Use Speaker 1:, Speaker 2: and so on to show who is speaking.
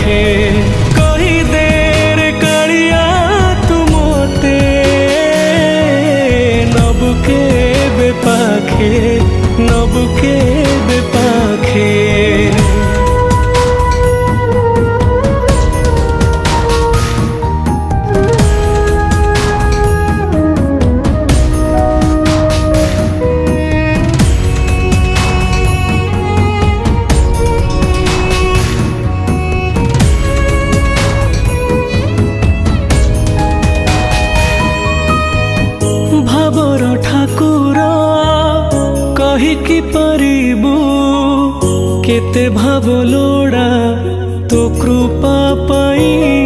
Speaker 1: पाखे कही देर कालिया तू मोते नबुके बेपाखे नबुके बेपाखे भावर ठाकुर कहिकी परिबू केते भाव लोड़ा तो कृपा पाई